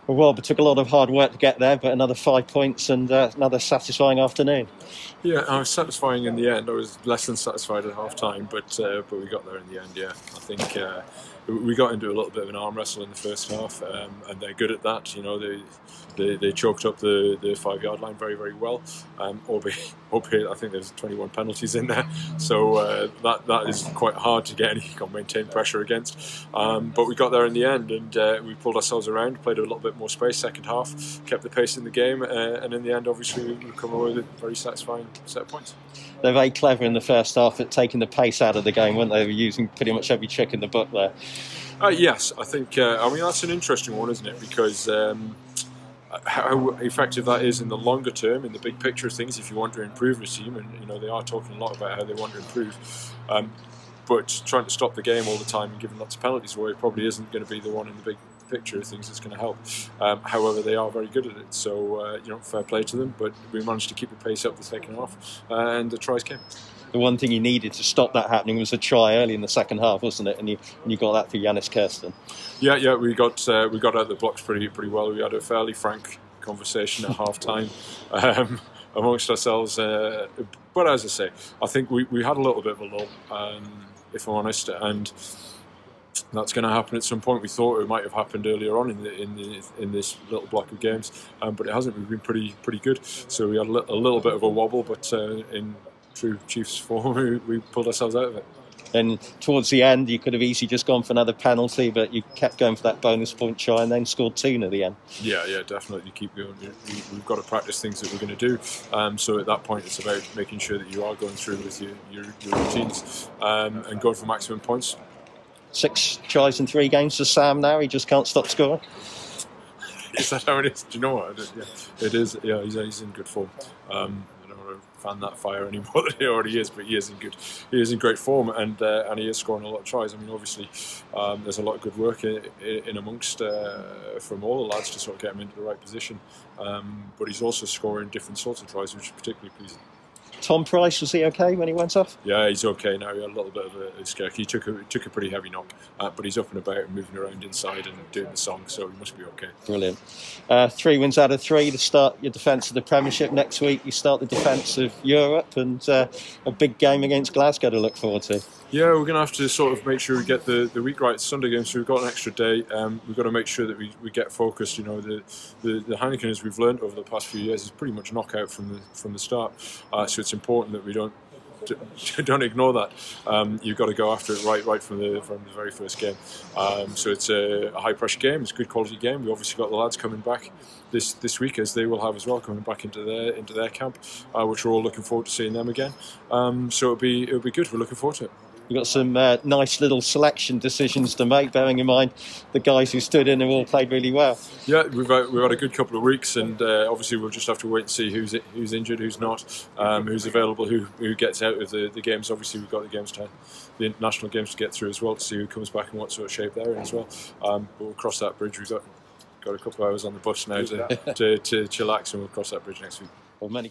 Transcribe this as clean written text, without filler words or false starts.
Well, it took a lot of hard work to get there, but another 5 points and another satisfying afternoon. Yeah, I was satisfying in the end. I was less than satisfied at half time, but we got there in the end. Yeah, I think we got into a little bit of an arm wrestle in the first half, and they're good at that. You know, they choked up the 5-yard line very, very well. Albeit I think there's 21 penalties in there, so that is quite hard to get any maintain pressure against. But we got there in the end, and we pulled ourselves around, played a little bit more space second half, kept the pace in the game, and in the end, obviously, we come away with a very satisfying set of points. They're very clever in the first half at taking the pace out of the game, weren't they? They were using pretty much every trick in the book there. Yes, I think. I mean, that's an interesting one, isn't it? Because how effective that is in the longer term, in the big picture of things, if you want to improve a team, and you know they are talking a lot about how they want to improve. But trying to stop the game all the time and giving lots of penalties away probably isn't going to be the one in the big picture of things that's going to help. However, they are very good at it, so fair play to them. But we managed to keep the pace up the second half, and the tries came. The one thing you needed to stop that happening was a try early in the second half, wasn't it? And you got that for Yannis Kirsten. Yeah, we got out the blocks pretty well. We had a fairly frank conversation at half time amongst ourselves. But as I say, I think we had a little bit of a lull, if I'm honest, and that's going to happen at some point. We thought it might have happened earlier on in this little block of games, but it hasn't. We've been pretty good. So we had a little bit of a wobble, but in true Chiefs form, we pulled ourselves out of it. And towards the end, you could have easily just gone for another penalty, but you kept going for that bonus point try and then scored 2 near the end. Yeah, definitely. You keep going. We've got to practice things that we're going to do. So at that point, it's about making sure that you are going through with your routines and going for maximum points. 6 tries in 3 games for Sam now. He just can't stop scoring. Is that how it is? Do you know what? Yeah, it is. Yeah, he's in good form. I don't want to fan that fire any more than he already is, but he is in great form, and he is scoring a lot of tries. I mean, obviously, there's a lot of good work in amongst from all the lads to sort of get him into the right position. But he's also scoring different sorts of tries, which is particularly pleasing. Tom Price, was he okay when he went off? Yeah, he's okay now. He had a little bit of a scare. He took a pretty heavy knock, but he's up and about and moving around inside and doing the song, so he must be okay. Brilliant. 3 wins out of 3 to start your defence of the Premiership. Next week you start the defence of Europe, and a big game against Glasgow to look forward to. Yeah, we're going to have to sort of make sure we get the week right. It's Sunday game, so we've got an extra day. We've got to make sure that we get focused. You know, the Heineken, as we've learned over the past few years, is pretty much knockout from the start. So it's important that we don't ignore that. You've got to go after it right from the very first game. So it's a high pressure game. It's a good quality game. We obviously got the lads coming back this week, as they will have as well, coming back into their camp, which we're all looking forward to seeing them again. So it'll be good. We're looking forward to it. We've got some nice little selection decisions to make, bearing in mind the guys who stood in have all played really well. Yeah, we've had a good couple of weeks, and obviously we'll just have to wait and see who's injured, who's not, who's available, who gets out of the games. Obviously we've the international games to get through as well, to see who comes back and what sort of shape they're in as well. But we'll cross that bridge. We've got a couple of hours on the bus now to chillax, and we'll cross that bridge next week. Well, many